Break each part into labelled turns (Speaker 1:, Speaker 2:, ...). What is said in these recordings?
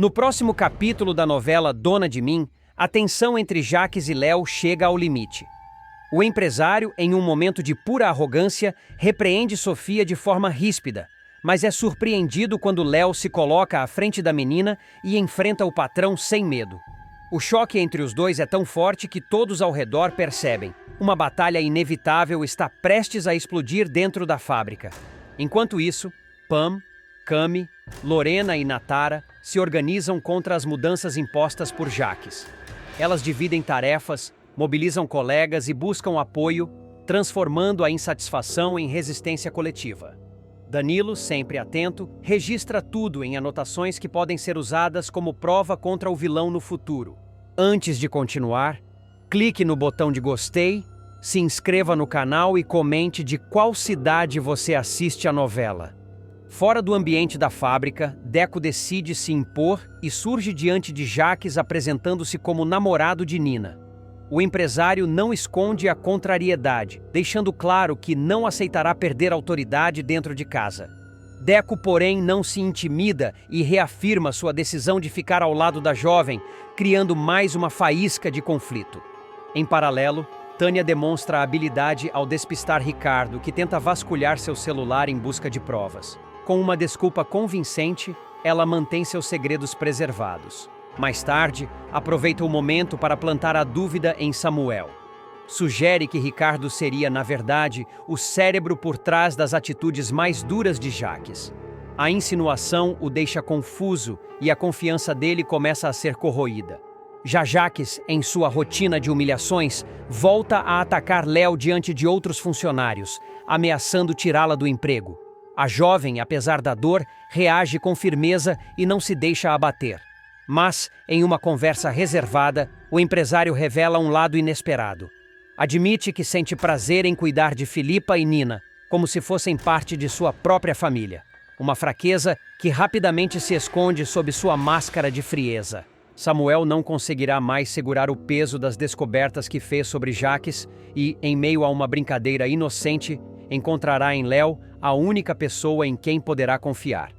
Speaker 1: No próximo capítulo da novela Dona de Mim, a tensão entre Jaques e Léo chega ao limite. O empresário, em um momento de pura arrogância, repreende Sofia de forma ríspida, mas é surpreendido quando Léo se coloca à frente da menina e enfrenta o patrão sem medo. O choque entre os dois é tão forte que todos ao redor percebem. Uma batalha inevitável está prestes a explodir dentro da fábrica. Enquanto isso, Pam, Cami, Lorena e Natara se organizam contra as mudanças impostas por Jaques. Elas dividem tarefas, mobilizam colegas e buscam apoio, transformando a insatisfação em resistência coletiva. Danilo, sempre atento, registra tudo em anotações que podem ser usadas como prova contra o vilão no futuro. Antes de continuar, clique no botão de gostei, se inscreva no canal e comente de qual cidade você assiste a novela. Fora do ambiente da fábrica, Deco decide se impor e surge diante de Jaques apresentando-se como namorado de Nina. O empresário não esconde a contrariedade, deixando claro que não aceitará perder autoridade dentro de casa. Deco, porém, não se intimida e reafirma sua decisão de ficar ao lado da jovem, criando mais uma faísca de conflito. Em paralelo, Tânia demonstra habilidade ao despistar Ricardo, que tenta vasculhar seu celular em busca de provas. Com uma desculpa convincente, ela mantém seus segredos preservados. Mais tarde, aproveita o momento para plantar a dúvida em Samuel. Sugere que Ricardo seria, na verdade, o cérebro por trás das atitudes mais duras de Jaques. A insinuação o deixa confuso e a confiança dele começa a ser corroída. Já Jaques, em sua rotina de humilhações, volta a atacar Léo diante de outros funcionários, ameaçando tirá-la do emprego. A jovem, apesar da dor, reage com firmeza e não se deixa abater. Mas, em uma conversa reservada, o empresário revela um lado inesperado. Admite que sente prazer em cuidar de Filipa e Nina, como se fossem parte de sua própria família. Uma fraqueza que rapidamente se esconde sob sua máscara de frieza. Samuel não conseguirá mais segurar o peso das descobertas que fez sobre Jaques e, em meio a uma brincadeira inocente, encontrará em Léo a única pessoa em quem poderá confiar.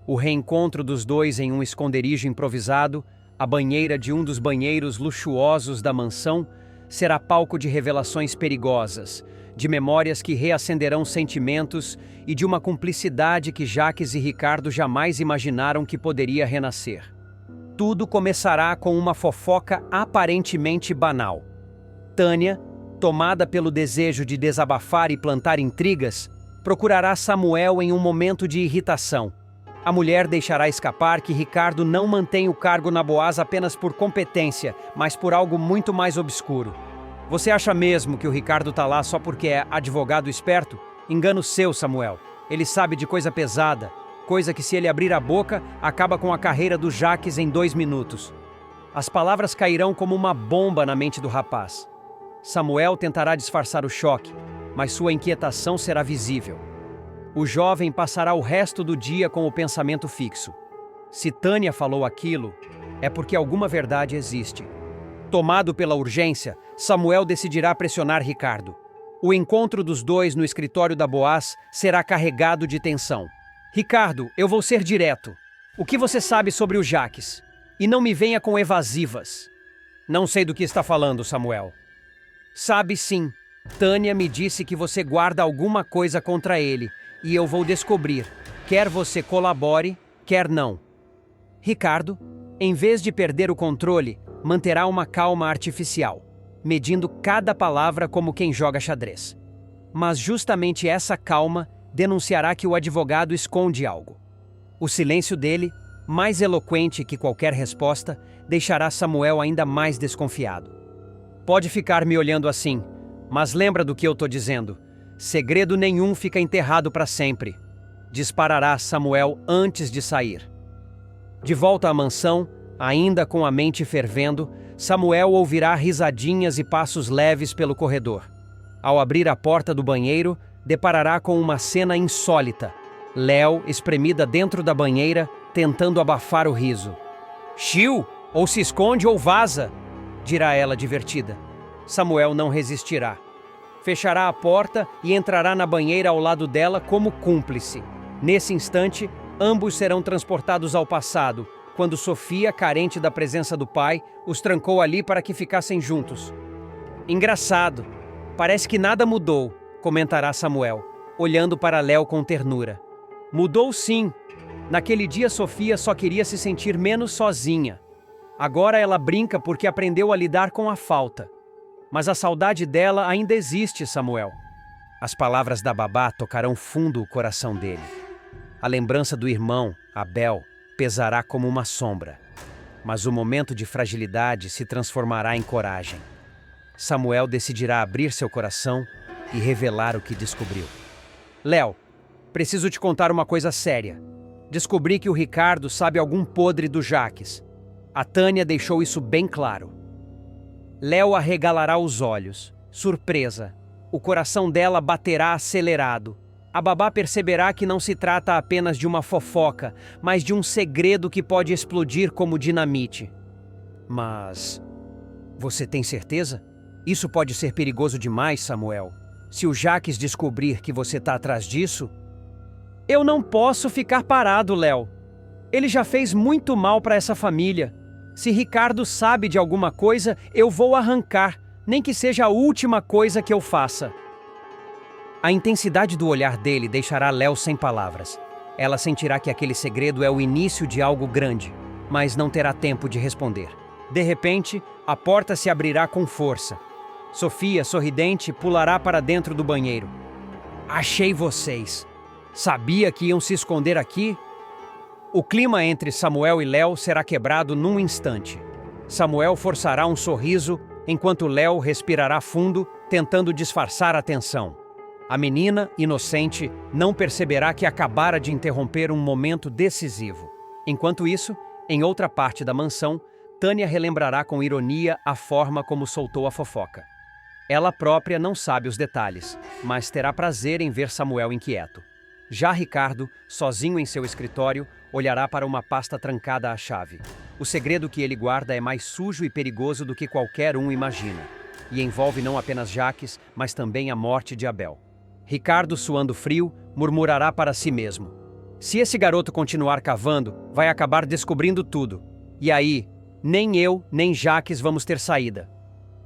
Speaker 1: O reencontro dos dois em um esconderijo improvisado, a banheira de um dos banheiros luxuosos da mansão, será palco de revelações perigosas, de memórias que reacenderão sentimentos e de uma cumplicidade que Jaques e Ricardo jamais imaginaram que poderia renascer. Tudo começará com uma fofoca aparentemente banal. Tânia, tomada pelo desejo de desabafar e plantar intrigas, procurará Samuel em um momento de irritação. A mulher deixará escapar que Ricardo não mantém o cargo na Boaz apenas por competência, mas por algo muito mais obscuro. Você acha mesmo que o Ricardo tá lá só porque é advogado esperto? Engano seu, Samuel. Ele sabe de coisa pesada, coisa que se ele abrir a boca, acaba com a carreira do Jaques em 2 minutos. As palavras cairão como uma bomba na mente do rapaz. Samuel tentará disfarçar o choque, mas sua inquietação será visível. O jovem passará o resto do dia com o pensamento fixo. Se Tânia falou aquilo, é porque alguma verdade existe. Tomado pela urgência, Samuel decidirá pressionar Ricardo. O encontro dos dois no escritório da Boaz será carregado de tensão. Ricardo, eu vou ser direto. O que você sabe sobre o Jaques? E não me venha com evasivas. Não sei do que está falando, Samuel. Sabe sim. Tânia me disse que você guarda alguma coisa contra ele. E eu vou descobrir, quer você colabore, quer não. Ricardo, em vez de perder o controle, manterá uma calma artificial, medindo cada palavra como quem joga xadrez. Mas justamente essa calma denunciará que o advogado esconde algo. O silêncio dele, mais eloquente que qualquer resposta, deixará Samuel ainda mais desconfiado. Pode ficar me olhando assim, mas lembra do que eu tô dizendo. Segredo nenhum fica enterrado para sempre. Disparará Samuel antes de sair. De volta à mansão, ainda com a mente fervendo, Samuel ouvirá risadinhas e passos leves pelo corredor. Ao abrir a porta do banheiro, deparará com uma cena insólita. Léo, espremida dentro da banheira, tentando abafar o riso. "Chiu, ou se esconde ou vaza", dirá ela divertida. Samuel não resistirá. Fechará a porta e entrará na banheira ao lado dela como cúmplice. Nesse instante, ambos serão transportados ao passado, quando Sofia, carente da presença do pai, os trancou ali para que ficassem juntos. Engraçado, parece que nada mudou, comentará Samuel, olhando para Léo com ternura. Mudou sim. Naquele dia Sofia só queria se sentir menos sozinha. Agora ela brinca porque aprendeu a lidar com a falta. Mas a saudade dela ainda existe, Samuel. As palavras da babá tocarão fundo o coração dele. A lembrança do irmão, Abel, pesará como uma sombra. Mas o momento de fragilidade se transformará em coragem. Samuel decidirá abrir seu coração e revelar o que descobriu. Léo, preciso te contar uma coisa séria. Descobri que o Ricardo sabe algum podre do Jaques. A Tânia deixou isso bem claro. Léo arregalará os olhos. Surpresa. O coração dela baterá acelerado. A babá perceberá que não se trata apenas de uma fofoca, mas de um segredo que pode explodir como dinamite. Mas... você tem certeza? Isso pode ser perigoso demais, Samuel. Se o Jaques descobrir que você está atrás disso... Eu não posso ficar parado, Léo. Ele já fez muito mal para essa família. Se Ricardo sabe de alguma coisa, eu vou arrancar, nem que seja a última coisa que eu faça. A intensidade do olhar dele deixará Léo sem palavras. Ela sentirá que aquele segredo é o início de algo grande, mas não terá tempo de responder. De repente, a porta se abrirá com força. Sofia, sorridente, pulará para dentro do banheiro. Achei vocês! Sabia que iam se esconder aqui? O clima entre Samuel e Léo será quebrado num instante. Samuel forçará um sorriso, enquanto Léo respirará fundo, tentando disfarçar a tensão. A menina, inocente, não perceberá que acabara de interromper um momento decisivo. Enquanto isso, em outra parte da mansão, Tânia relembrará com ironia a forma como soltou a fofoca. Ela própria não sabe os detalhes, mas terá prazer em ver Samuel inquieto. Já Ricardo, sozinho em seu escritório, olhará para uma pasta trancada à chave. O segredo que ele guarda é mais sujo e perigoso do que qualquer um imagina, e envolve não apenas Jaques, mas também a morte de Abel. Ricardo, suando frio, murmurará para si mesmo. Se esse garoto continuar cavando, vai acabar descobrindo tudo. E aí, nem eu, nem Jaques vamos ter saída.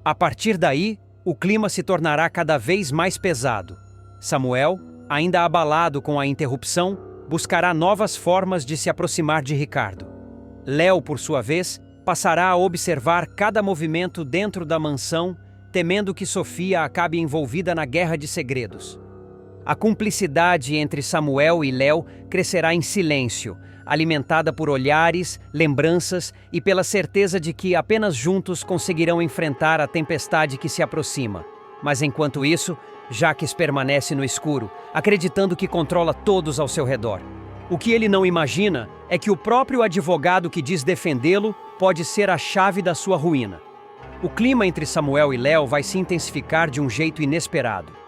Speaker 1: A partir daí, o clima se tornará cada vez mais pesado. Samuel, ainda abalado com a interrupção, buscará novas formas de se aproximar de Ricardo. Léo, por sua vez, passará a observar cada movimento dentro da mansão, temendo que Sofia acabe envolvida na guerra de segredos. A cumplicidade entre Samuel e Léo crescerá em silêncio, alimentada por olhares, lembranças e pela certeza de que apenas juntos conseguirão enfrentar a tempestade que se aproxima. Mas enquanto isso, Jaques permanece no escuro, acreditando que controla todos ao seu redor. O que ele não imagina é que o próprio advogado que diz defendê-lo pode ser a chave da sua ruína. O clima entre Samuel e Léo vai se intensificar de um jeito inesperado.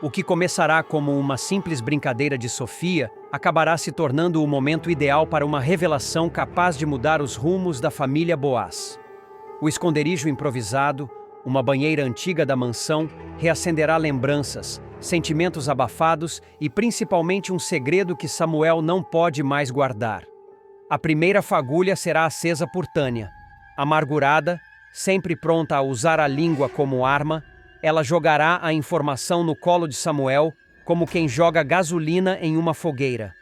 Speaker 1: O que começará como uma simples brincadeira de Sofia acabará se tornando o momento ideal para uma revelação capaz de mudar os rumos da família Boaz. O esconderijo improvisado, uma banheira antiga da mansão, reacenderá lembranças, sentimentos abafados e principalmente um segredo que Samuel não pode mais guardar. A primeira fagulha será acesa por Tânia. Amargurada, sempre pronta a usar a língua como arma, ela jogará a informação no colo de Samuel, como quem joga gasolina em uma fogueira.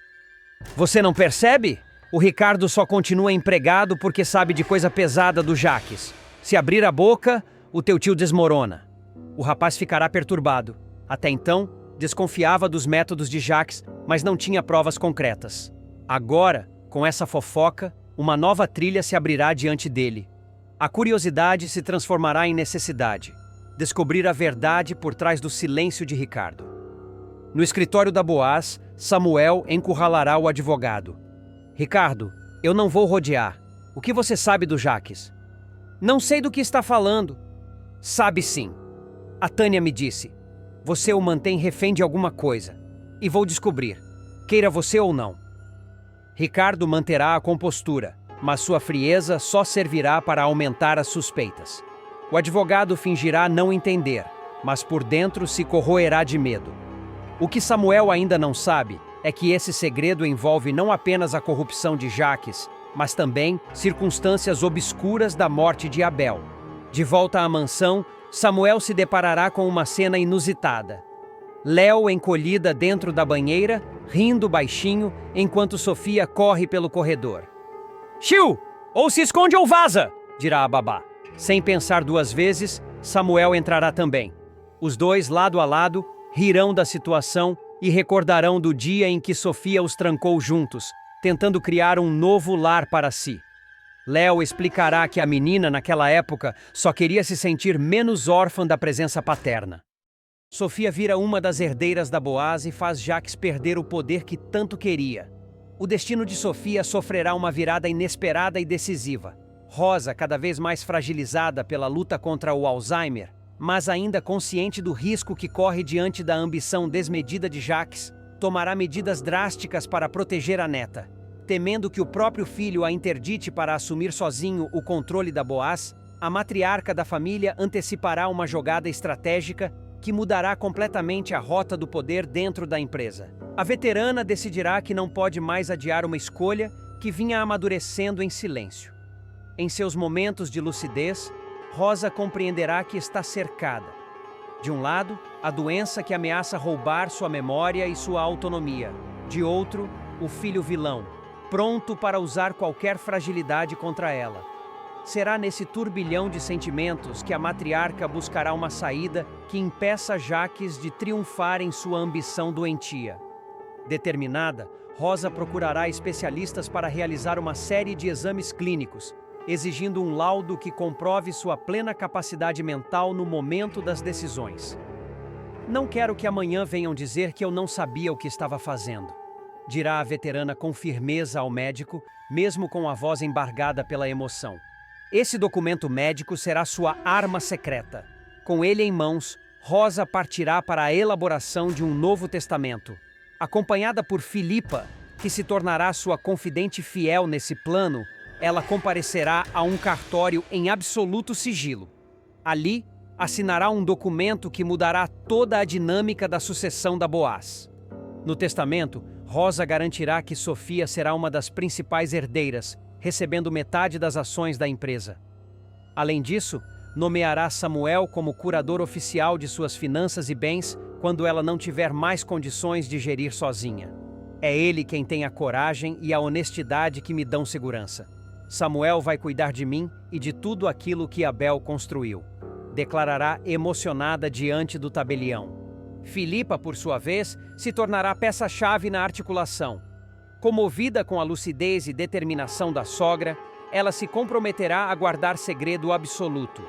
Speaker 1: Você não percebe? O Ricardo só continua empregado porque sabe de coisa pesada do Jaques. Se abrir a boca, o teu tio desmorona. O rapaz ficará perturbado. Até então, desconfiava dos métodos de Jaques, mas não tinha provas concretas. Agora, com essa fofoca, uma nova trilha se abrirá diante dele. A curiosidade se transformará em necessidade. Descobrir a verdade por trás do silêncio de Ricardo. No escritório da Boaz, Samuel encurralará o advogado. Ricardo, eu não vou rodear. O que você sabe do Jaques? Não sei do que está falando. Sabe sim. A Tânia me disse. Você o mantém refém de alguma coisa. E vou descobrir, queira você ou não. Ricardo manterá a compostura, mas sua frieza só servirá para aumentar as suspeitas. O advogado fingirá não entender, mas por dentro se corroerá de medo. O que Samuel ainda não sabe é que esse segredo envolve não apenas a corrupção de Jaques, mas também circunstâncias obscuras da morte de Abel. De volta à mansão, Samuel se deparará com uma cena inusitada. Léo encolhida dentro da banheira, rindo baixinho, enquanto Sofia corre pelo corredor. Shiu! Ou se esconde ou vaza! Dirá a babá. Sem pensar duas vezes, Samuel entrará também. Os dois, lado a lado, rirão da situação e recordarão do dia em que Sofia os trancou juntos, tentando criar um novo lar para si. Léo explicará que a menina, naquela época, só queria se sentir menos órfã da presença paterna. Sofia vira uma das herdeiras da Boaz e faz Jacques perder o poder que tanto queria. O destino de Sofia sofrerá uma virada inesperada e decisiva. Rosa, cada vez mais fragilizada pela luta contra o Alzheimer, mas ainda consciente do risco que corre diante da ambição desmedida de Jacques, tomará medidas drásticas para proteger a neta. Temendo que o próprio filho a interdite para assumir sozinho o controle da Boaz, a matriarca da família antecipará uma jogada estratégica que mudará completamente a rota do poder dentro da empresa. A veterana decidirá que não pode mais adiar uma escolha que vinha amadurecendo em silêncio. Em seus momentos de lucidez, Rosa compreenderá que está cercada. De um lado, a doença que ameaça roubar sua memória e sua autonomia. De outro, o filho vilão, pronto para usar qualquer fragilidade contra ela. Será nesse turbilhão de sentimentos que a matriarca buscará uma saída que impeça Jacques de triunfar em sua ambição doentia. Determinada, Rosa procurará especialistas para realizar uma série de exames clínicos, exigindo um laudo que comprove sua plena capacidade mental no momento das decisões. Não quero que amanhã venham dizer que eu não sabia o que estava fazendo, dirá a veterana com firmeza ao médico, mesmo com a voz embargada pela emoção. Esse documento médico será sua arma secreta. Com ele em mãos, Rosa partirá para a elaboração de um novo testamento. Acompanhada por Filipa, que se tornará sua confidente fiel nesse plano, ela comparecerá a um cartório em absoluto sigilo. Ali, assinará um documento que mudará toda a dinâmica da sucessão da Boaz. No testamento, Rosa garantirá que Sofia será uma das principais herdeiras, recebendo metade das ações da empresa. Além disso, nomeará Samuel como curador oficial de suas finanças e bens quando ela não tiver mais condições de gerir sozinha. É ele quem tem a coragem e a honestidade que me dão segurança. Samuel vai cuidar de mim e de tudo aquilo que Abel construiu, declarará emocionada diante do tabelião. Filipa, por sua vez, se tornará peça-chave na articulação. Comovida com a lucidez e determinação da sogra, ela se comprometerá a guardar segredo absoluto.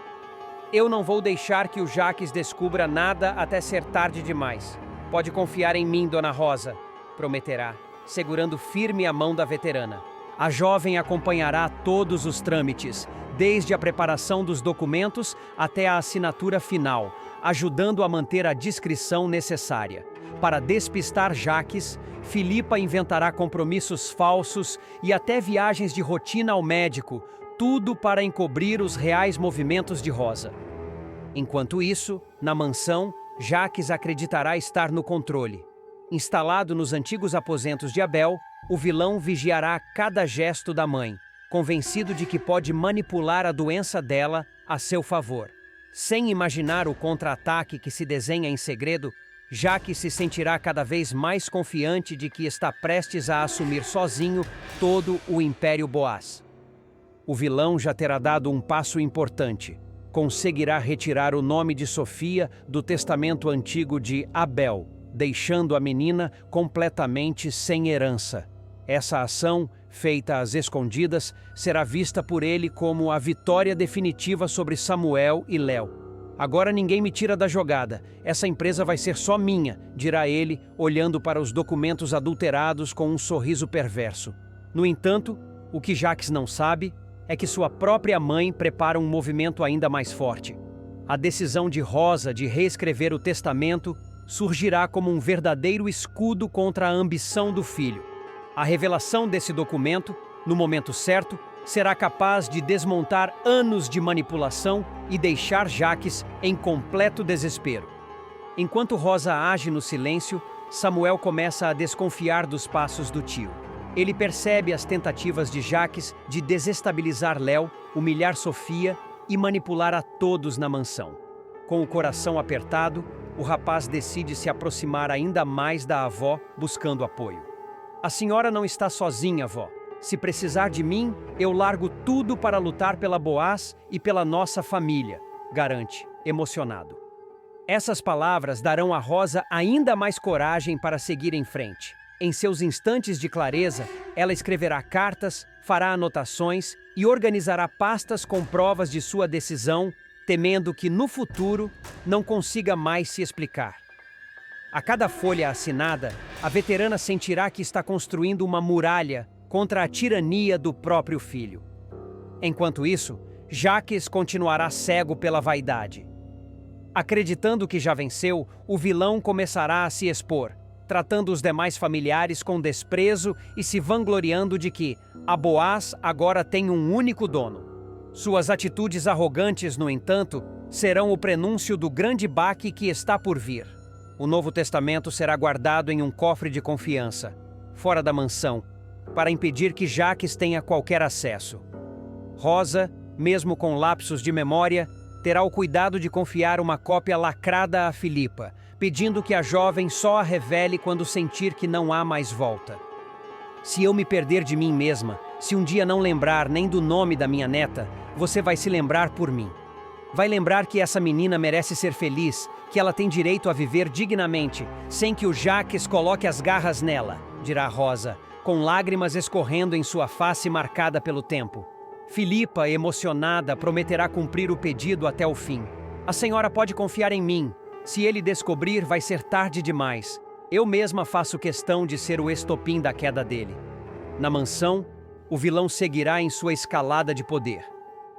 Speaker 1: Eu não vou deixar que o Jacques descubra nada até ser tarde demais. Pode confiar em mim, Dona Rosa, prometerá, segurando firme a mão da veterana. A jovem acompanhará todos os trâmites, desde a preparação dos documentos até a assinatura final, ajudando a manter a discrição necessária. Para despistar Jacques, Filipa inventará compromissos falsos e até viagens de rotina ao médico, tudo para encobrir os reais movimentos de Rosa. Enquanto isso, na mansão, Jacques acreditará estar no controle. Instalado nos antigos aposentos de Abel, o vilão vigiará cada gesto da mãe, convencido de que pode manipular a doença dela a seu favor. Sem imaginar o contra-ataque que se desenha em segredo, Jacques se sentirá cada vez mais confiante de que está prestes a assumir sozinho todo o Império Boaz. O vilão já terá dado um passo importante. Conseguirá retirar o nome de Sofia do testamento antigo de Abel, deixando a menina completamente sem herança. Essa ação, feita às escondidas, será vista por ele como a vitória definitiva sobre Samuel e Léo. Agora ninguém me tira da jogada. Essa empresa vai ser só minha, dirá ele, olhando para os documentos adulterados com um sorriso perverso. No entanto, o que Jacques não sabe é que sua própria mãe prepara um movimento ainda mais forte. A decisão de Rosa de reescrever o testamento surgirá como um verdadeiro escudo contra a ambição do filho. A revelação desse documento, no momento certo, será capaz de desmontar anos de manipulação e deixar Jacques em completo desespero. Enquanto Rosa age no silêncio, Samuel começa a desconfiar dos passos do tio. Ele percebe as tentativas de Jacques de desestabilizar Léo, humilhar Sofia e manipular a todos na mansão. Com o coração apertado, o rapaz decide se aproximar ainda mais da avó, buscando apoio. A senhora não está sozinha, vó. Se precisar de mim, eu largo tudo para lutar pela Boaz e pela nossa família, garante, emocionado. Essas palavras darão a Rosa ainda mais coragem para seguir em frente. Em seus instantes de clareza, ela escreverá cartas, fará anotações e organizará pastas com provas de sua decisão, temendo que no futuro não consiga mais se explicar. A cada folha assinada, a veterana sentirá que está construindo uma muralha contra a tirania do próprio filho. Enquanto isso, Jacques continuará cego pela vaidade. Acreditando que já venceu, o vilão começará a se expor, tratando os demais familiares com desprezo e se vangloriando de que a Boaz agora tem um único dono. Suas atitudes arrogantes, no entanto, serão o prenúncio do grande baque que está por vir. O Novo Testamento será guardado em um cofre de confiança, fora da mansão, para impedir que Jacques tenha qualquer acesso. Rosa, mesmo com lapsos de memória, terá o cuidado de confiar uma cópia lacrada a Filipa, pedindo que a jovem só a revele quando sentir que não há mais volta. Se eu me perder de mim mesma, se um dia não lembrar nem do nome da minha neta, você vai se lembrar por mim. Vai lembrar que essa menina merece ser feliz, que ela tem direito a viver dignamente, sem que o Jacques coloque as garras nela, dirá Rosa, com lágrimas escorrendo em sua face marcada pelo tempo. Filipa, emocionada, prometerá cumprir o pedido até o fim. A senhora pode confiar em mim. Se ele descobrir, vai ser tarde demais. Eu mesma faço questão de ser o estopim da queda dele. Na mansão, o vilão seguirá em sua escalada de poder.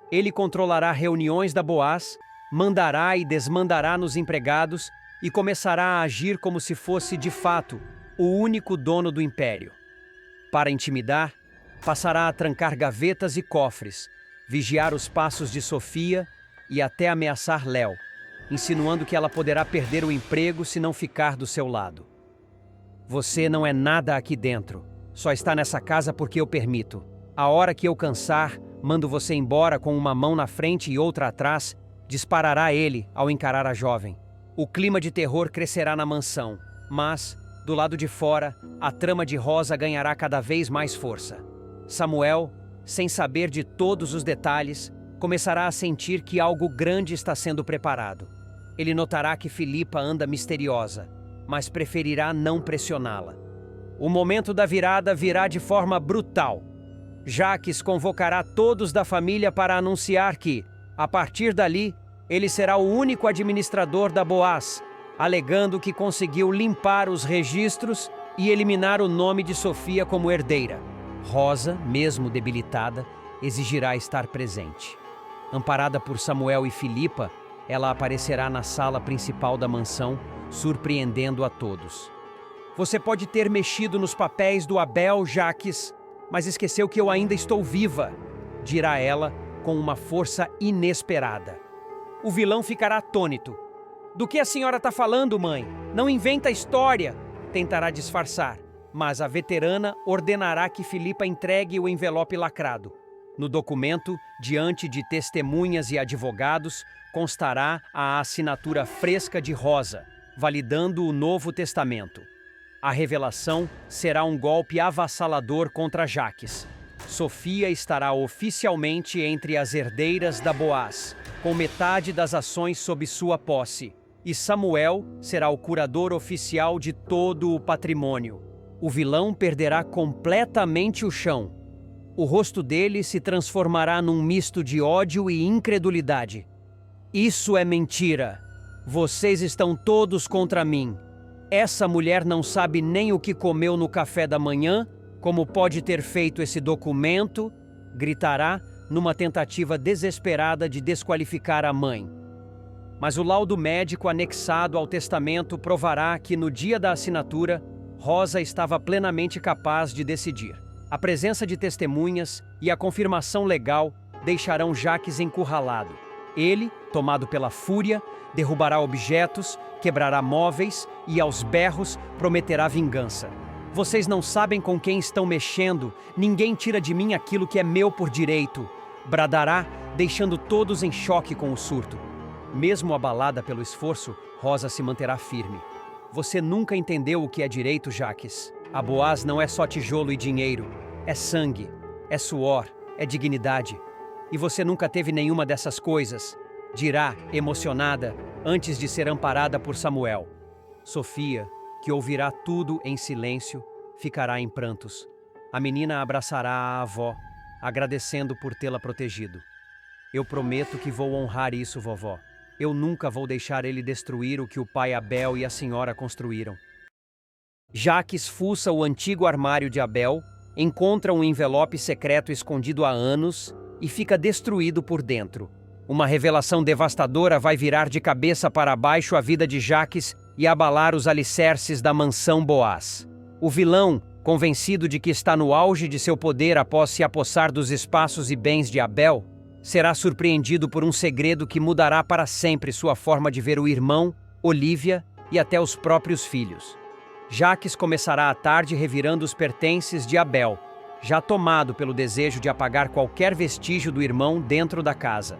Speaker 1: Ele controlará reuniões da Boaz, mandará e desmandará nos empregados e começará a agir como se fosse, de fato, o único dono do império. Para intimidar, passará a trancar gavetas e cofres, vigiar os passos de Sofia e até ameaçar Léo, insinuando que ela poderá perder o emprego se não ficar do seu lado. Você não é nada aqui dentro, só está nessa casa porque eu permito. A hora que eu cansar, mando você embora com uma mão na frente e outra atrás, disparará ele ao encarar a jovem. O clima de terror crescerá na mansão, mas, do lado de fora, a trama de Rosa ganhará cada vez mais força. Samuel, sem saber de todos os detalhes, começará a sentir que algo grande está sendo preparado. Ele notará que Filipa anda misteriosa, mas preferirá não pressioná-la. O momento da virada virá de forma brutal. Jacques convocará todos da família para anunciar que, a partir dali, ele será o único administrador da Boaz, alegando que conseguiu limpar os registros e eliminar o nome de Sofia como herdeira. Rosa, mesmo debilitada, exigirá estar presente. Amparada por Samuel e Filipa, ela aparecerá na sala principal da mansão, surpreendendo a todos. Você pode ter mexido nos papéis do Abel, Jacques, mas esqueceu que eu ainda estou viva, dirá ela com uma força inesperada. O vilão ficará atônito. Do que a senhora está falando, mãe? Não inventa história, tentará disfarçar, mas a veterana ordenará que Filipa entregue o envelope lacrado. No documento, diante de testemunhas e advogados, constará a assinatura fresca de Rosa, validando o Novo Testamento. A revelação será um golpe avassalador contra Jacques. Sofia estará oficialmente entre as herdeiras da Boaz, com metade das ações sob sua posse, e Samuel será o curador oficial de todo o patrimônio. O vilão perderá completamente o chão. O rosto dele se transformará num misto de ódio e incredulidade. Isso é mentira. Vocês estão todos contra mim. Essa mulher não sabe nem o que comeu no café da manhã, como pode ter feito esse documento, gritará numa tentativa desesperada de desqualificar a mãe. Mas o laudo médico anexado ao testamento provará que no dia da assinatura, Rosa estava plenamente capaz de decidir. A presença de testemunhas e a confirmação legal deixarão Jacques encurralado. Ele, tomado pela fúria, derrubará objetos, quebrará móveis e, aos berros, prometerá vingança. Vocês não sabem com quem estão mexendo. Ninguém tira de mim aquilo que é meu por direito. Bradará, deixando todos em choque com o surto. Mesmo abalada pelo esforço, Rosa se manterá firme. Você nunca entendeu o que é direito, Jaques. A Boaz não é só tijolo e dinheiro. É sangue, é suor, é dignidade. E você nunca teve nenhuma dessas coisas, dirá, emocionada, antes de ser amparada por Samuel. Sofia, que ouvirá tudo em silêncio, ficará em prantos. A menina abraçará a avó, agradecendo por tê-la protegido. Eu prometo que vou honrar isso, vovó. Eu nunca vou deixar ele destruir o que o pai Abel e a senhora construíram. Jaques fuça o antigo armário de Abel, encontra um envelope secreto escondido há anos e fica destruído por dentro. Uma revelação devastadora vai virar de cabeça para baixo a vida de Jaques e abalar os alicerces da mansão Boaz. O vilão, convencido de que está no auge de seu poder após se apossar dos espaços e bens de Abel, será surpreendido por um segredo que mudará para sempre sua forma de ver o irmão, Olívia e até os próprios filhos. Jaques começará a tarde revirando os pertences de Abel, já tomado pelo desejo de apagar qualquer vestígio do irmão dentro da casa.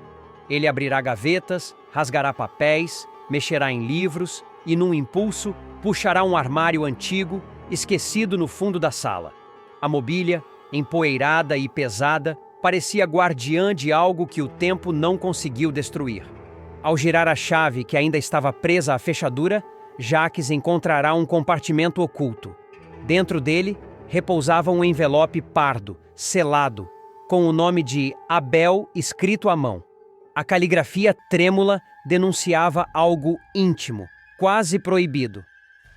Speaker 1: Ele abrirá gavetas, rasgará papéis, mexerá em livros e, num impulso, puxará um armário antigo, esquecido no fundo da sala. A mobília, empoeirada e pesada, parecia guardiã de algo que o tempo não conseguiu destruir. Ao girar a chave que ainda estava presa à fechadura, Jaques encontrará um compartimento oculto. Dentro dele, repousava um envelope pardo, selado, com o nome de Abel escrito à mão. A caligrafia trêmula denunciava algo íntimo, quase proibido.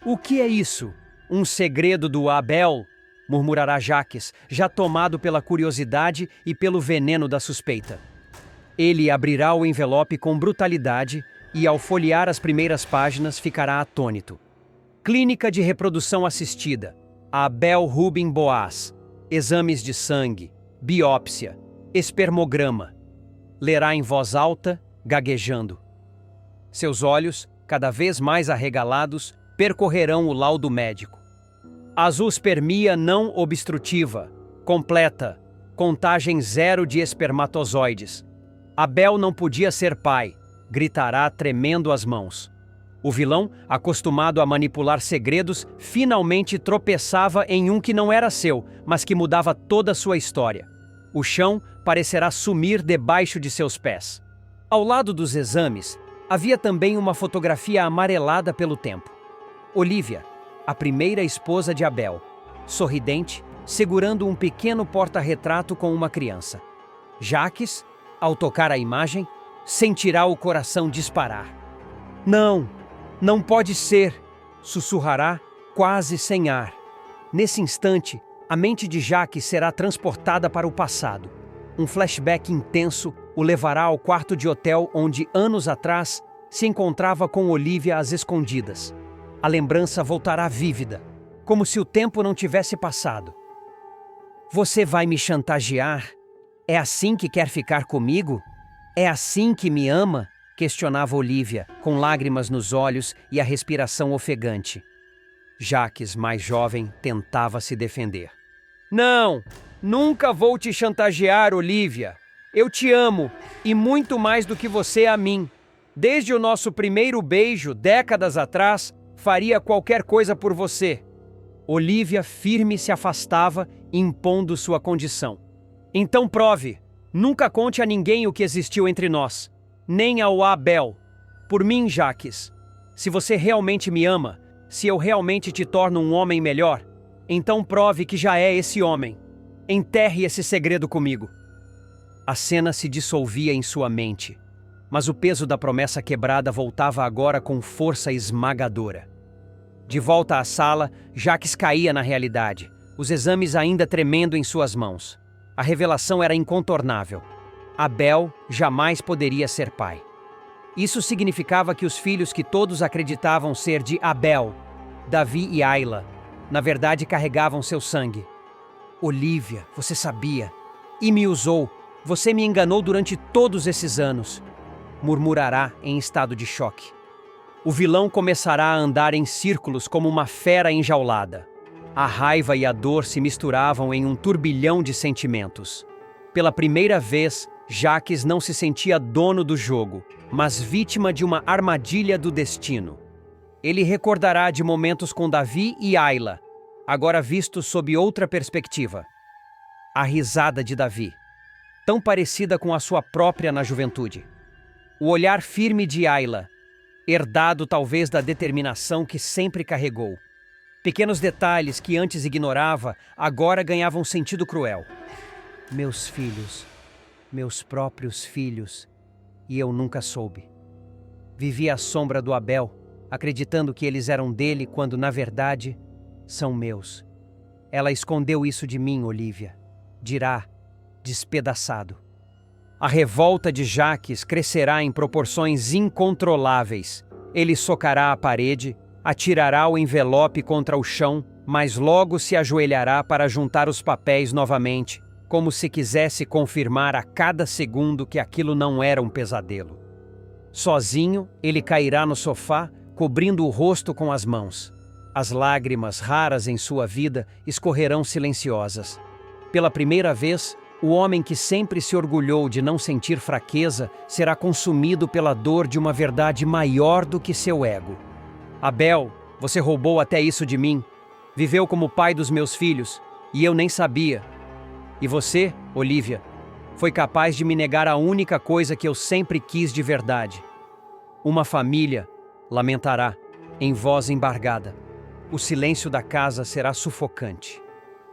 Speaker 1: O que é isso? Um segredo do Abel? Murmurará Jaques, já tomado pela curiosidade e pelo veneno da suspeita. Ele abrirá o envelope com brutalidade e, ao folhear as primeiras páginas, ficará atônito. Clínica de reprodução assistida. Abel Rubem Boaz. Exames de sangue. Biópsia. Espermograma. Lerá em voz alta, gaguejando. Seus olhos, cada vez mais arregalados, percorrerão o laudo médico. Azoospermia não obstrutiva, completa, contagem 0 de espermatozoides. Abel não podia ser pai, gritará tremendo as mãos. O vilão, acostumado a manipular segredos, finalmente tropeçava em um que não era seu, mas que mudava toda a sua história. O chão parecerá sumir debaixo de seus pés. Ao lado dos exames, havia também uma fotografia amarelada pelo tempo. Olívia, a primeira esposa de Abel, sorridente, segurando um pequeno porta-retrato com uma criança. Jaques, ao tocar a imagem, sentirá o coração disparar. Não, não pode ser, sussurrará, quase sem ar. Nesse instante, a mente de Jaques será transportada para o passado. Um flashback intenso o levará ao quarto de hotel onde, anos atrás, se encontrava com Olívia às escondidas. A lembrança voltará vívida, como se o tempo não tivesse passado. Você vai me chantagear? É assim que quer ficar comigo? É assim que me ama? Questionava Olívia, com lágrimas nos olhos e a respiração ofegante. Jaques, mais jovem, tentava se defender. Não, nunca vou te chantagear, Olívia. Eu te amo, e muito mais do que você a mim. Desde o nosso primeiro beijo, décadas atrás, faria qualquer coisa por você. Olívia firme se afastava, impondo sua condição. Então prove. Nunca conte a ninguém o que existiu entre nós. Nem ao Abel. Por mim, Jaques. Se você realmente me ama, se eu realmente te torno um homem melhor, então prove que já é esse homem. Enterre esse segredo comigo. A cena se dissolvia em sua mente, mas o peso da promessa quebrada voltava agora com força esmagadora. De volta à sala, Jaques caía na realidade, os exames ainda tremendo em suas mãos. A revelação era incontornável. Abel jamais poderia ser pai. Isso significava que os filhos que todos acreditavam ser de Abel, Davi e Ayla, na verdade carregavam seu sangue. Olívia, você sabia. E me usou. Você me enganou durante todos esses anos. Murmurará em estado de choque. O vilão começará a andar em círculos como uma fera enjaulada. A raiva e a dor se misturavam em um turbilhão de sentimentos. Pela primeira vez, Jacques não se sentia dono do jogo, mas vítima de uma armadilha do destino. Ele recordará de momentos com Davi e Ayla, agora vistos sob outra perspectiva. A risada de Davi, tão parecida com a sua própria na juventude. O olhar firme de Ayla, herdado talvez da determinação que sempre carregou. Pequenos detalhes que antes ignorava, agora ganhavam sentido cruel. Meus filhos, meus próprios filhos, e eu nunca soube. Vivi à sombra do Abel, acreditando que eles eram dele quando, na verdade, são meus. Ela escondeu isso de mim, Olívia. Dirá, despedaçado. A revolta de Jacques crescerá em proporções incontroláveis. Ele socará a parede, atirará o envelope contra o chão, mas logo se ajoelhará para juntar os papéis novamente, como se quisesse confirmar a cada segundo que aquilo não era um pesadelo. Sozinho, ele cairá no sofá, cobrindo o rosto com as mãos. As lágrimas, raras em sua vida, escorrerão silenciosas. Pela primeira vez, o homem que sempre se orgulhou de não sentir fraqueza será consumido pela dor de uma verdade maior do que seu ego. Abel, você roubou até isso de mim. Viveu como pai dos meus filhos, e eu nem sabia. E você, Olívia, foi capaz de me negar a única coisa que eu sempre quis de verdade. Uma família, lamentará, em voz embargada. O silêncio da casa será sufocante.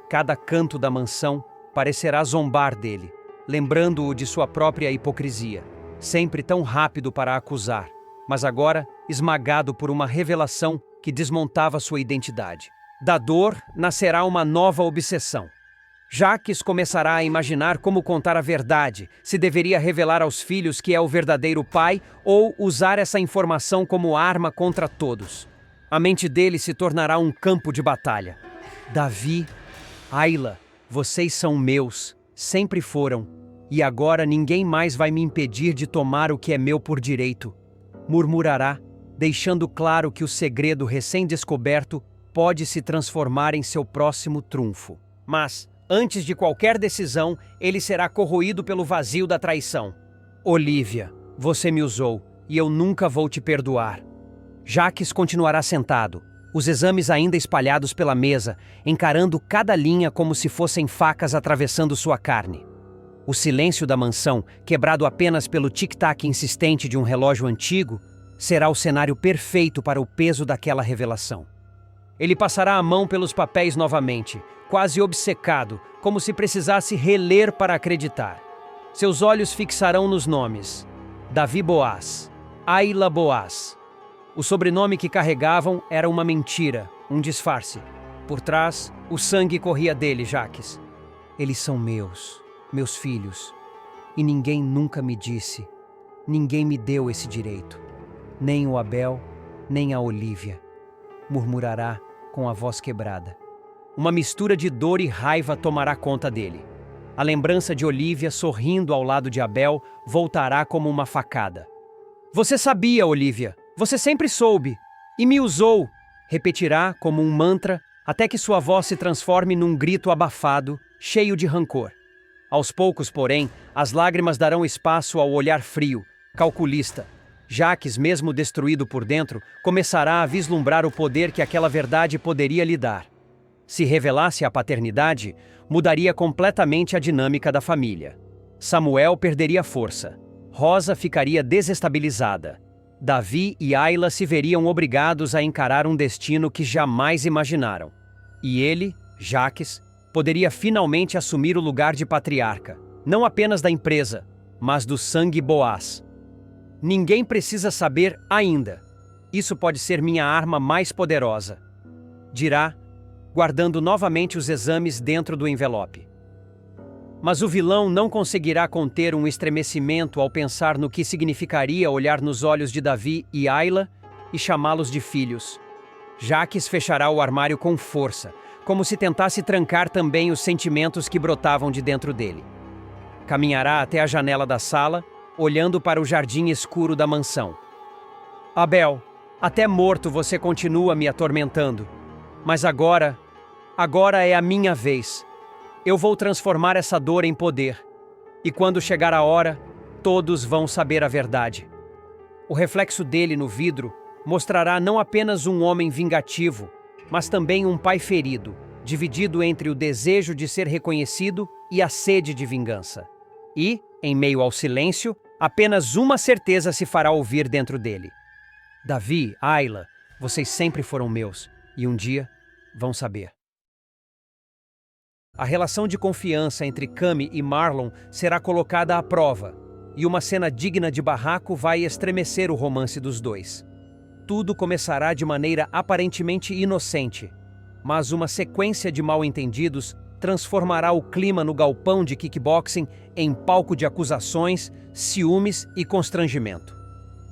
Speaker 1: Cada canto da mansão parecerá zombar dele, lembrando-o de sua própria hipocrisia, sempre tão rápido para acusar, mas agora esmagado por uma revelação que desmontava sua identidade. Da dor nascerá uma nova obsessão. Jacques começará a imaginar como contar a verdade, se deveria revelar aos filhos que é o verdadeiro pai ou usar essa informação como arma contra todos. A mente dele se tornará um campo de batalha. Davi, Ayla, vocês são meus, sempre foram, e agora ninguém mais vai me impedir de tomar o que é meu por direito. Murmurará, deixando claro que o segredo recém-descoberto pode se transformar em seu próximo trunfo. Mas, antes de qualquer decisão, ele será corroído pelo vazio da traição. Olívia, você me usou, e eu nunca vou te perdoar. Jacques continuará sentado, os exames ainda espalhados pela mesa, encarando cada linha como se fossem facas atravessando sua carne. O silêncio da mansão, quebrado apenas pelo tic-tac insistente de um relógio antigo, será o cenário perfeito para o peso daquela revelação. Ele passará a mão pelos papéis novamente, quase obcecado, como se precisasse reler para acreditar. Seus olhos fixarão nos nomes: Davi Boaz, Ayla Boaz. O sobrenome que carregavam era uma mentira, um disfarce. Por trás, o sangue corria dele, Jacques. Eles são meus filhos. E ninguém nunca me disse, ninguém me deu esse direito. Nem o Abel, nem a Olívia. Murmurará com a voz quebrada. Uma mistura de dor e raiva tomará conta dele. A lembrança de Olívia sorrindo ao lado de Abel voltará como uma facada. Você sabia, Olívia. Você sempre soube. E me usou. Repetirá como um mantra até que sua voz se transforme num grito abafado, cheio de rancor. Aos poucos, porém, as lágrimas darão espaço ao olhar frio, calculista. Jacques, mesmo destruído por dentro, começará a vislumbrar o poder que aquela verdade poderia lhe dar. Se revelasse a paternidade, mudaria completamente a dinâmica da família. Samuel perderia força. Rosa ficaria desestabilizada. Davi e Ayla se veriam obrigados a encarar um destino que jamais imaginaram. E ele, Jacques, poderia finalmente assumir o lugar de patriarca, não apenas da empresa, mas do sangue Boaz. Ninguém precisa saber ainda. Isso pode ser minha arma mais poderosa, dirá, guardando novamente os exames dentro do envelope. Mas o vilão não conseguirá conter um estremecimento ao pensar no que significaria olhar nos olhos de Davi e Ayla e chamá-los de filhos. Jacques fechará o armário com força, como se tentasse trancar também os sentimentos que brotavam de dentro dele. Caminhará até a janela da sala, olhando para o jardim escuro da mansão. Abel, até morto você continua me atormentando. Mas agora Agora é a minha vez. Eu vou transformar essa dor em poder. E quando chegar a hora, todos vão saber a verdade. O reflexo dele no vidro mostrará não apenas um homem vingativo, mas também um pai ferido, dividido entre o desejo de ser reconhecido e a sede de vingança. E, em meio ao silêncio, apenas uma certeza se fará ouvir dentro dele. Davi, Ayla, vocês sempre foram meus, e um dia vão saber. A relação de confiança entre Cami e Marlon será colocada à prova, e uma cena digna de barraco vai estremecer o romance dos dois. Tudo começará de maneira aparentemente inocente, mas uma sequência de mal-entendidos transformará o clima no galpão de kickboxing em palco de acusações, ciúmes e constrangimento.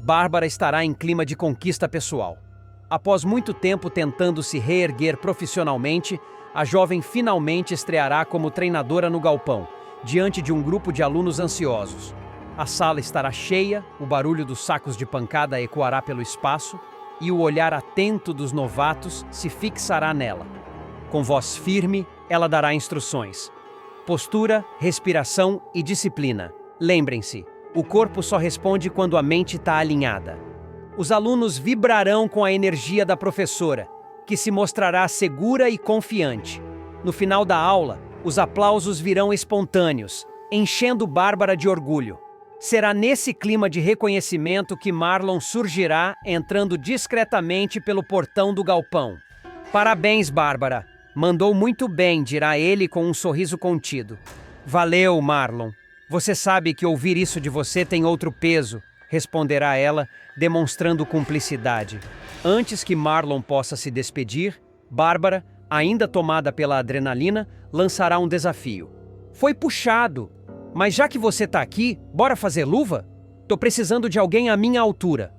Speaker 1: Bárbara estará em clima de conquista pessoal. Após muito tempo tentando se reerguer profissionalmente, a jovem finalmente estreará como treinadora no galpão, diante de um grupo de alunos ansiosos. A sala estará cheia, o barulho dos sacos de pancada ecoará pelo espaço e o olhar atento dos novatos se fixará nela. Com voz firme, ela dará instruções. Postura, respiração e disciplina. Lembrem-se, o corpo só responde quando a mente está alinhada. Os alunos vibrarão com a energia da professora, que se mostrará segura e confiante. No final da aula, os aplausos virão espontâneos, enchendo Bárbara de orgulho. Será nesse clima de reconhecimento que Marlon surgirá entrando discretamente pelo portão do galpão. Parabéns, Bárbara. Mandou muito bem, dirá ele com um sorriso contido. Valeu, Marlon. Você sabe que ouvir isso de você tem outro peso, responderá ela, demonstrando cumplicidade. Antes que Marlon possa se despedir, Bárbara, ainda tomada pela adrenalina, lançará um desafio. Foi puxado. Mas já que você tá aqui, bora fazer luva? Tô precisando de alguém à minha altura.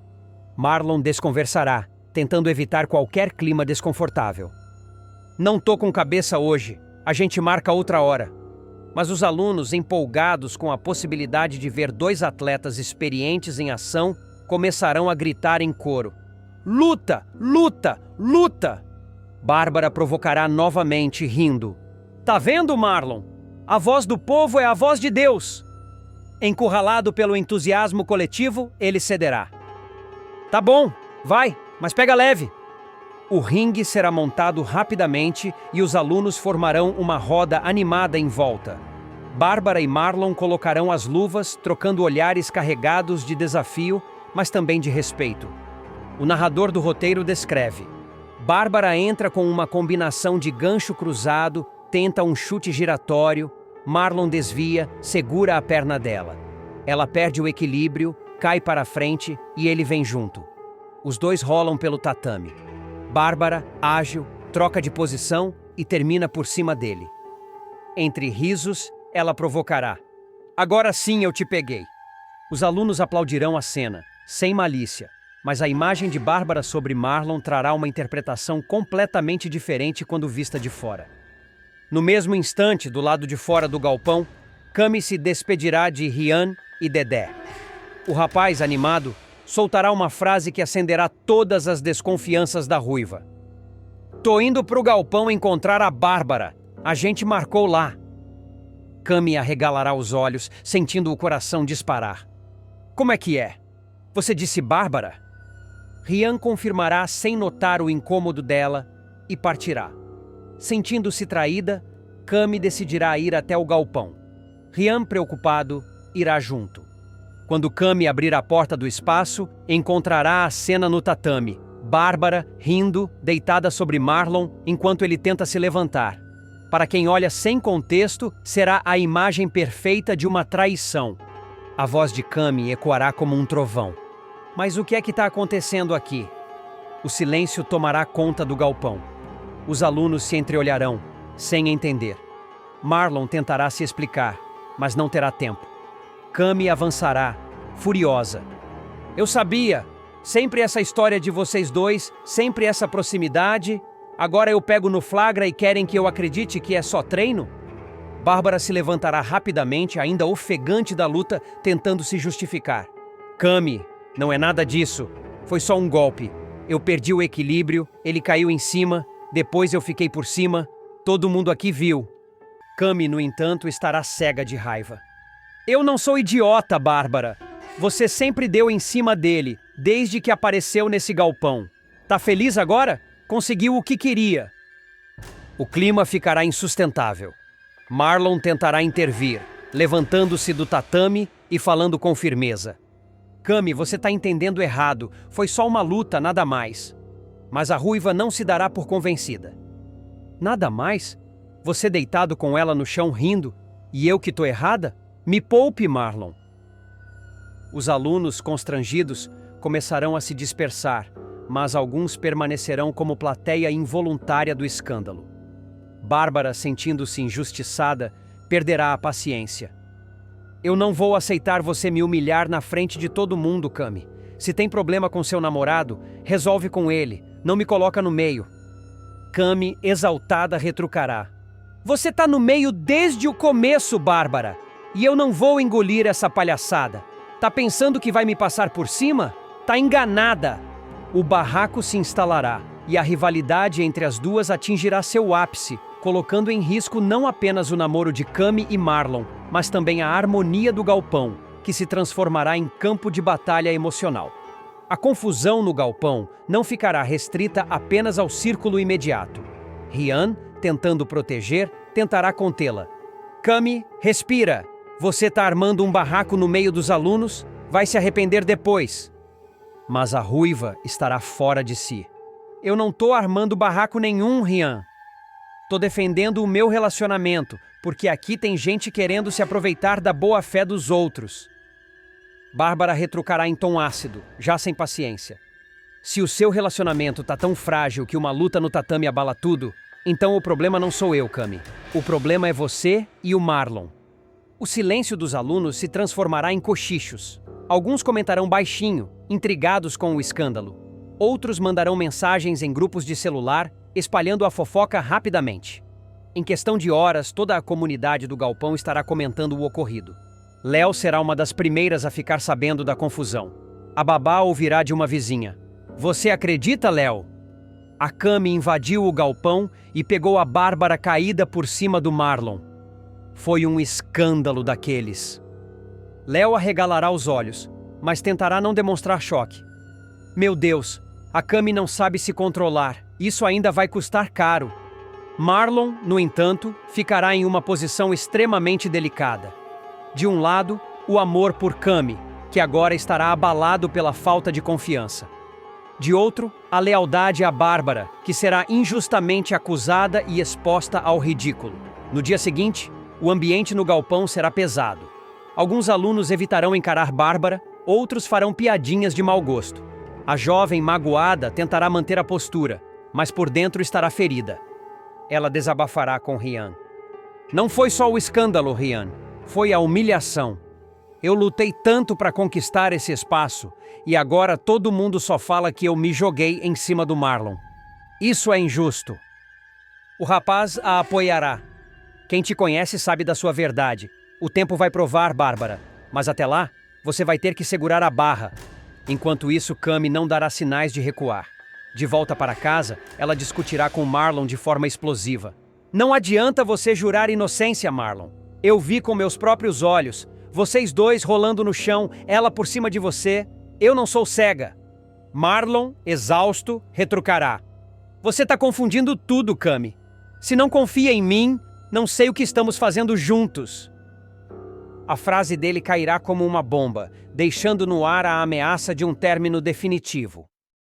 Speaker 1: Marlon desconversará, tentando evitar qualquer clima desconfortável. Não tô com cabeça hoje, a gente marca outra hora. Mas os alunos, empolgados com a possibilidade de ver dois atletas experientes em ação, começarão a gritar em coro. Luta! Luta! Luta! Bárbara provocará novamente, rindo. Tá vendo, Marlon? A voz do povo é a voz de Deus. Encurralado pelo entusiasmo coletivo, ele cederá. Tá bom, vai, mas pega leve. O ringue será montado rapidamente e os alunos formarão uma roda animada em volta. Bárbara e Marlon colocarão as luvas, trocando olhares carregados de desafio, mas também de respeito. O narrador do roteiro descreve. Bárbara entra com uma combinação de gancho cruzado, tenta um chute giratório, Marlon desvia, segura a perna dela. Ela perde o equilíbrio, cai para a frente e ele vem junto. Os dois rolam pelo tatame. Bárbara, ágil, troca de posição e termina por cima dele. Entre risos, ela provocará. Agora sim eu te peguei. Os alunos aplaudirão a cena, sem malícia, mas a imagem de Bárbara sobre Marlon trará uma interpretação completamente diferente quando vista de fora. No mesmo instante, do lado de fora do galpão, Cami se despedirá de Rian e Dedé. O rapaz, animado, soltará uma frase que acenderá todas as desconfianças da ruiva. Tô indo pro galpão encontrar a Bárbara. A gente marcou lá. Cami arregalará os olhos, sentindo o coração disparar. Como é que é? Você disse Bárbara? Rian confirmará sem notar o incômodo dela e partirá. Sentindo-se traída, Cami decidirá ir até o galpão. Rian, preocupado, irá junto. Quando Cami abrir a porta do espaço, encontrará a cena no tatame. Bárbara, rindo, deitada sobre Marlon, enquanto ele tenta se levantar. Para quem olha sem contexto, será a imagem perfeita de uma traição. A voz de Cami ecoará como um trovão. Mas o que é que está acontecendo aqui? O silêncio tomará conta do galpão. Os alunos se entreolharão, sem entender. Marlon tentará se explicar, mas não terá tempo. Cami avançará, furiosa. Eu sabia! Sempre essa história de vocês dois, sempre essa proximidade. Agora eu pego no flagra e querem que eu acredite que é só treino? Bárbara se levantará rapidamente, ainda ofegante da luta, tentando se justificar. Cami, não é nada disso. Foi só um golpe. Eu perdi o equilíbrio, ele caiu em cima, depois eu fiquei por cima. Todo mundo aqui viu. Cami, no entanto, estará cega de raiva. Eu não sou idiota, Bárbara. Você sempre deu em cima dele, desde que apareceu nesse galpão. Tá feliz agora? Conseguiu o que queria. O clima ficará insustentável. Marlon tentará intervir, levantando-se do tatame e falando com firmeza. Cami, você tá entendendo errado. Foi só uma luta, nada mais. Mas a ruiva não se dará por convencida. Nada mais? Você deitado com ela no chão rindo? E eu que tô errada? Me poupe, Marlon. Os alunos, constrangidos, começarão a se dispersar, mas alguns permanecerão como plateia involuntária do escândalo. Bárbara, sentindo-se injustiçada, perderá a paciência. Eu não vou aceitar você me humilhar na frente de todo mundo, Cami. Se tem problema com seu namorado, resolve com ele, não me coloca no meio. Cami, exaltada, retrucará. Você tá no meio desde o começo, Bárbara, e eu não vou engolir essa palhaçada. Tá pensando que vai me passar por cima? Tá enganada. O barraco se instalará, e a rivalidade entre as duas atingirá seu ápice, colocando em risco não apenas o namoro de Cami e Marlon, mas também a harmonia do galpão, que se transformará em campo de batalha emocional. A confusão no galpão não ficará restrita apenas ao círculo imediato. Rian, tentando proteger, tentará contê-la. Cami, respira! Você tá armando um barraco no meio dos alunos? Vai se arrepender depois. Mas a ruiva estará fora de si. Eu não tô armando barraco nenhum, Rian. Tô defendendo o meu relacionamento, porque aqui tem gente querendo se aproveitar da boa-fé dos outros. Bárbara retrucará em tom ácido, já sem paciência. Se o seu relacionamento tá tão frágil que uma luta no tatame abala tudo, então o problema não sou eu, Cami. O problema é você e o Marlon. O silêncio dos alunos se transformará em cochichos. Alguns comentarão baixinho, intrigados com o escândalo. Outros mandarão mensagens em grupos de celular, espalhando a fofoca rapidamente. Em questão de horas, toda a comunidade do galpão estará comentando o ocorrido. Léo será uma das primeiras a ficar sabendo da confusão. A babá ouvirá de uma vizinha. Você acredita, Léo? A Cami invadiu o galpão e pegou a Bárbara caída por cima do Marlon. Foi um escândalo daqueles. Léo arregalará os olhos, mas tentará não demonstrar choque. Meu Deus, a Cami não sabe se controlar. Isso ainda vai custar caro. Marlon, no entanto, ficará em uma posição extremamente delicada. De um lado, o amor por Cami, que agora estará abalado pela falta de confiança. De outro, a lealdade à Bárbara, que será injustamente acusada e exposta ao ridículo. No dia seguinte, o ambiente no galpão será pesado. Alguns alunos evitarão encarar Bárbara, outros farão piadinhas de mau gosto. A jovem, magoada, tentará manter a postura, mas por dentro estará ferida. Ela desabafará com Rian. Não foi só o escândalo, Rian. Foi a humilhação. Eu lutei tanto para conquistar esse espaço, e agora todo mundo só fala que eu me joguei em cima do Marlon. Isso é injusto. O rapaz a apoiará. Quem te conhece sabe da sua verdade. O tempo vai provar, Bárbara. Mas até lá, você vai ter que segurar a barra. Enquanto isso, Cami não dará sinais de recuar. De volta para casa, ela discutirá com Marlon de forma explosiva. Não adianta você jurar inocência, Marlon. Eu vi com meus próprios olhos. Vocês dois rolando no chão, ela por cima de você. Eu não sou cega. Marlon, exausto, retrucará. Você tá confundindo tudo, Cami. Se não confia em mim, não sei o que estamos fazendo juntos. A frase dele cairá como uma bomba, deixando no ar a ameaça de um término definitivo.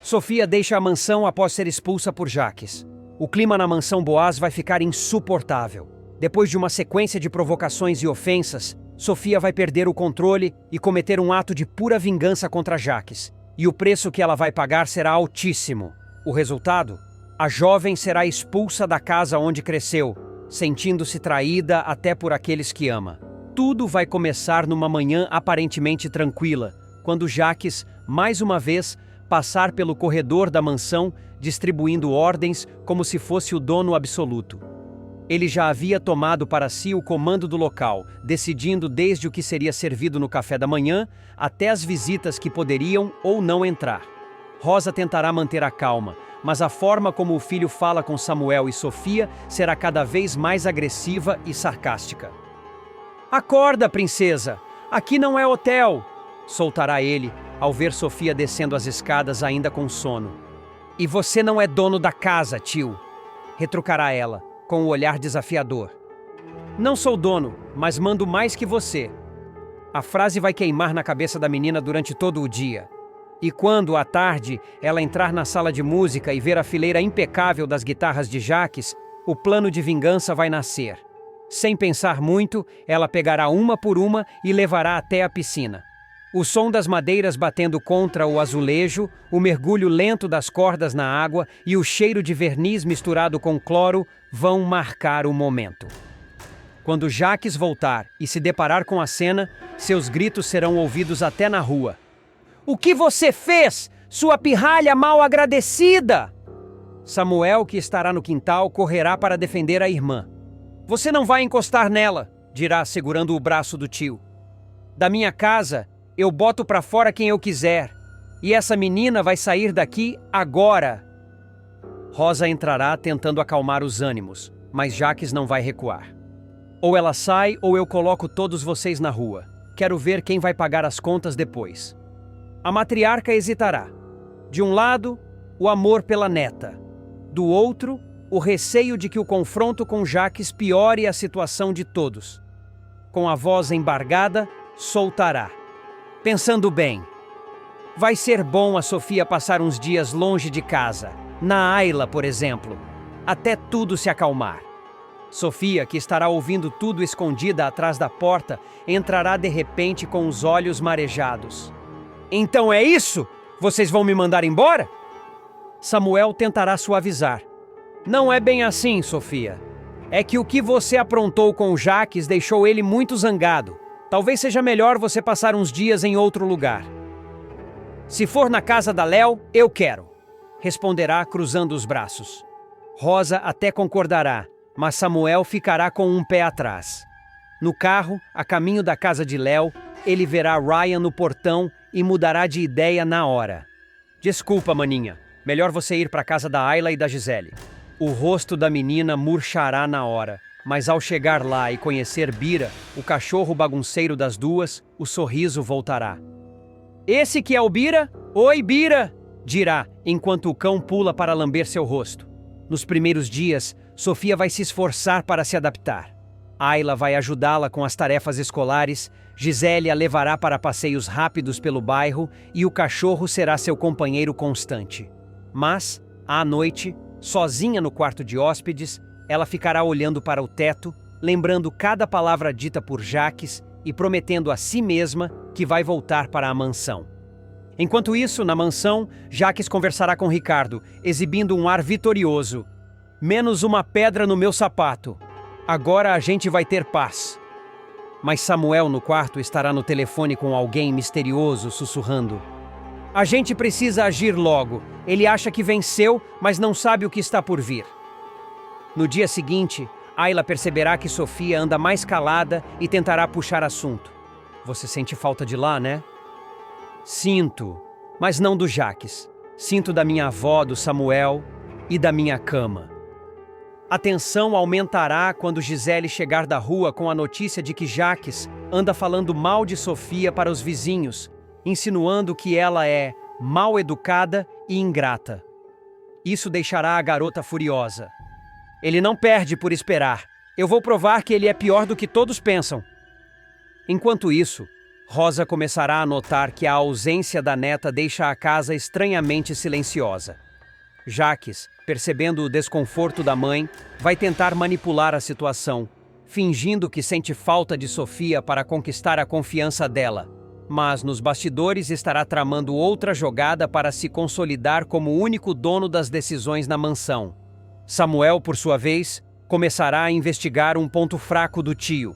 Speaker 1: Sofia deixa a mansão após ser expulsa por Jaques. O clima na mansão Boaz vai ficar insuportável. Depois de uma sequência de provocações e ofensas, Sofia vai perder o controle e cometer um ato de pura vingança contra Jaques. E o preço que ela vai pagar será altíssimo. O resultado? A jovem será expulsa da casa onde cresceu, sentindo-se traída até por aqueles que ama. Tudo vai começar numa manhã aparentemente tranquila, quando Jaques, mais uma vez, passar pelo corredor da mansão, distribuindo ordens como se fosse o dono absoluto. Ele já havia tomado para si o comando do local, decidindo desde o que seria servido no café da manhã até as visitas que poderiam ou não entrar. Rosa tentará manter a calma, mas a forma como o filho fala com Samuel e Sofia será cada vez mais agressiva e sarcástica. Acorda, princesa! Aqui não é hotel! Soltará ele ao ver Sofia descendo as escadas ainda com sono. E você não é dono da casa, tio! Retrucará ela, com o olhar desafiador. Não sou dono, mas mando mais que você. A frase vai queimar na cabeça da menina durante todo o dia. E quando, à tarde, ela entrar na sala de música e ver a fileira impecável das guitarras de Jacques, o plano de vingança vai nascer. Sem pensar muito, ela pegará uma por uma e levará até a piscina. O som das madeiras batendo contra o azulejo, o mergulho lento das cordas na água e o cheiro de verniz misturado com cloro vão marcar o momento. Quando Jacques voltar e se deparar com a cena, seus gritos serão ouvidos até na rua. O que você fez, sua pirralha mal agradecida? Samuel, que estará no quintal, correrá para defender a irmã. Você não vai encostar nela, dirá segurando o braço do tio. Da minha casa, eu boto para fora quem eu quiser. E essa menina vai sair daqui agora. Rosa entrará tentando acalmar os ânimos, mas Jacques não vai recuar. Ou ela sai ou eu coloco todos vocês na rua. Quero ver quem vai pagar as contas depois. A matriarca hesitará. De um lado, o amor pela neta. Do outro, o receio de que o confronto com Jacques piore a situação de todos. Com a voz embargada, soltará. Pensando bem, vai ser bom a Sofia passar uns dias longe de casa, na Ayla, por exemplo, até tudo se acalmar. Sofia, que estará ouvindo tudo escondida atrás da porta, entrará de repente com os olhos marejados. Então é isso? Vocês vão me mandar embora? Samuel tentará suavizar. Não é bem assim, Sofia. É que o que você aprontou com o Jacques deixou ele muito zangado. Talvez seja melhor você passar uns dias em outro lugar. Se for na casa da Léo, eu quero, responderá cruzando os braços. Rosa até concordará, mas Samuel ficará com um pé atrás. No carro, a caminho da casa de Léo, ele verá Ryan no portão e mudará de ideia na hora. Desculpa, maninha. Melhor você ir para a casa da Ayla e da Gisele. O rosto da menina murchará na hora, mas ao chegar lá e conhecer Bira, o cachorro bagunceiro das duas, o sorriso voltará. Esse que é o Bira? Oi, Bira! Dirá, enquanto o cão pula para lamber seu rosto. Nos primeiros dias, Sofia vai se esforçar para se adaptar. Ayla vai ajudá-la com as tarefas escolares, Gisele a levará para passeios rápidos pelo bairro e o cachorro será seu companheiro constante. Mas, à noite, sozinha no quarto de hóspedes, ela ficará olhando para o teto, lembrando cada palavra dita por Jacques e prometendo a si mesma que vai voltar para a mansão. Enquanto isso, na mansão, Jacques conversará com Ricardo, exibindo um ar vitorioso. Menos uma pedra no meu sapato. Agora a gente vai ter paz. Mas Samuel no quarto estará no telefone com alguém misterioso sussurrando. A gente precisa agir logo. Ele acha que venceu, mas não sabe o que está por vir. No dia seguinte, Ayla perceberá que Sofia anda mais calada e tentará puxar assunto. Você sente falta de lá, né? Sinto, mas não do Jacques. Sinto da minha avó, do Samuel e da minha cama. A tensão aumentará quando Gisele chegar da rua com a notícia de que Jacques anda falando mal de Sofia para os vizinhos, insinuando que ela é mal educada e ingrata. Isso deixará a garota furiosa. Ele não perde por esperar. Eu vou provar que ele é pior do que todos pensam. Enquanto isso, Rosa começará a notar que a ausência da neta deixa a casa estranhamente silenciosa. Jacques, percebendo o desconforto da mãe, vai tentar manipular a situação, fingindo que sente falta de Sofia para conquistar a confiança dela. Mas nos bastidores estará tramando outra jogada para se consolidar como o único dono das decisões na mansão. Samuel, por sua vez, começará a investigar um ponto fraco do tio.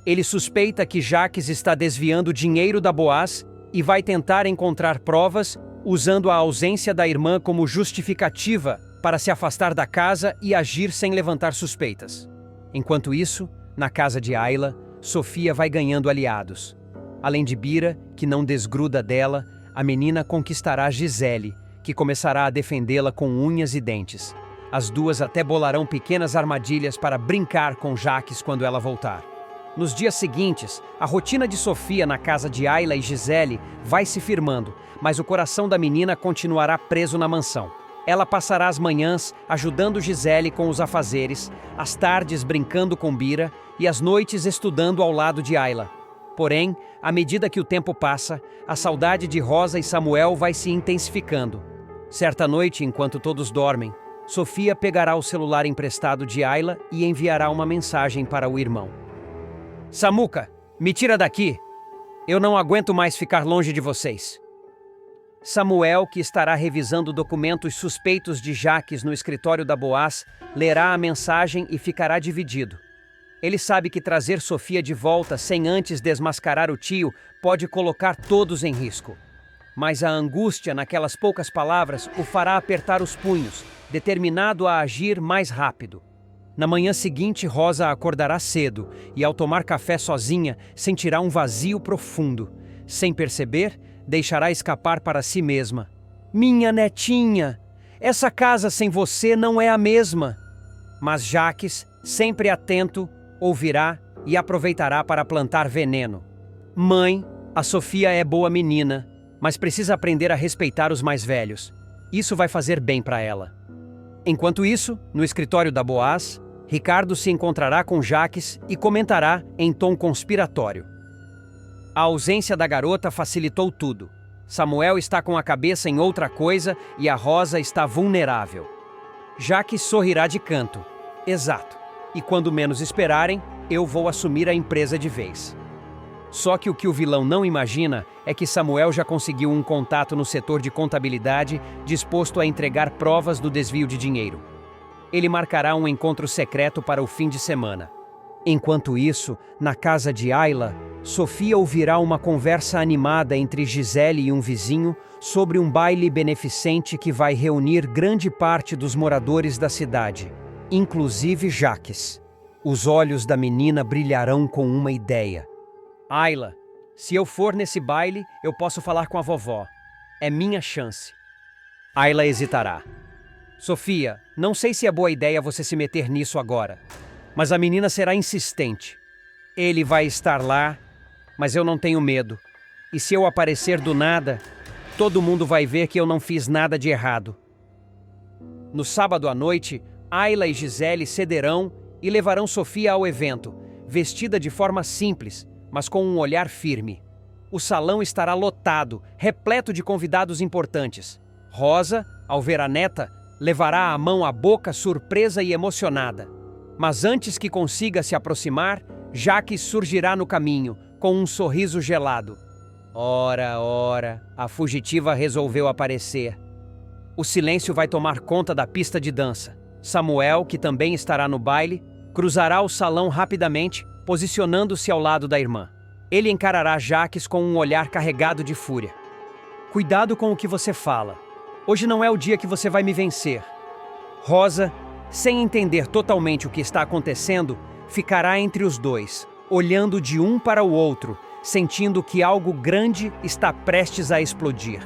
Speaker 1: Ele suspeita que Jacques está desviando dinheiro da Boaz e vai tentar encontrar provas usando a ausência da irmã como justificativa para se afastar da casa e agir sem levantar suspeitas. Enquanto isso, na casa de Ayla, Sofia vai ganhando aliados. Além de Bira, que não desgruda dela, a menina conquistará Gisele, que começará a defendê-la com unhas e dentes. As duas até bolarão pequenas armadilhas para brincar com Jacques quando ela voltar. Nos dias seguintes, a rotina de Sofia na casa de Ayla e Gisele vai se firmando, mas o coração da menina continuará preso na mansão. Ela passará as manhãs ajudando Gisele com os afazeres, as tardes brincando com Bira e as noites estudando ao lado de Ayla. Porém, à medida que o tempo passa, a saudade de Rosa e Samuel vai se intensificando. Certa noite, enquanto todos dormem, Sofia pegará o celular emprestado de Ayla e enviará uma mensagem para o irmão. Samuca, me tira daqui! Eu não aguento mais ficar longe de vocês. Samuel, que estará revisando documentos suspeitos de Jacques no escritório da Boaz, lerá a mensagem e ficará dividido. Ele sabe que trazer Sofia de volta sem antes desmascarar o tio pode colocar todos em risco. Mas a angústia naquelas poucas palavras o fará apertar os punhos, determinado a agir mais rápido. Na manhã seguinte, Rosa acordará cedo e, ao tomar café sozinha, sentirá um vazio profundo. Sem perceber, deixará escapar para si mesma. Minha netinha, essa casa sem você não é a mesma. Mas Jacques, sempre atento, ouvirá e aproveitará para plantar veneno. Mãe, a Sofia é boa menina, mas precisa aprender a respeitar os mais velhos. Isso vai fazer bem para ela. Enquanto isso, no escritório da Boaz, Ricardo se encontrará com Jacques e comentará em tom conspiratório. A ausência da garota facilitou tudo. Samuel está com a cabeça em outra coisa e a Rosa está vulnerável. Jacques sorrirá de canto. Exato. E quando menos esperarem, eu vou assumir a empresa de vez. Só que o vilão não imagina é que Samuel já conseguiu um contato no setor de contabilidade disposto a entregar provas do desvio de dinheiro. Ele marcará um encontro secreto para o fim de semana. Enquanto isso, na casa de Ayla, Sofia ouvirá uma conversa animada entre Gisele e um vizinho sobre um baile beneficente que vai reunir grande parte dos moradores da cidade, inclusive Jacques. Os olhos da menina brilharão com uma ideia. Ayla, se eu for nesse baile, eu posso falar com a vovó. É minha chance. Ayla hesitará. Sofia, não sei se é boa ideia você se meter nisso agora. Mas a menina será insistente. Ele vai estar lá, mas eu não tenho medo. E se eu aparecer do nada, todo mundo vai ver que eu não fiz nada de errado. No sábado à noite, Ayla e Gisele cederão e levarão Sofia ao evento, vestida de forma simples, mas com um olhar firme. O salão estará lotado, repleto de convidados importantes. Rosa, ao ver a neta, levará a mão à boca surpresa e emocionada. Mas antes que consiga se aproximar, Jacques surgirá no caminho, com um sorriso gelado. Ora, a fugitiva resolveu aparecer. O silêncio vai tomar conta da pista de dança. Samuel, que também estará no baile, cruzará o salão rapidamente, posicionando-se ao lado da irmã. Ele encarará Jacques com um olhar carregado de fúria. Cuidado com o que você fala. Hoje não é o dia que você vai me vencer. Rosa, sem entender totalmente o que está acontecendo, ficará entre os dois, olhando de um para o outro, sentindo que algo grande está prestes a explodir.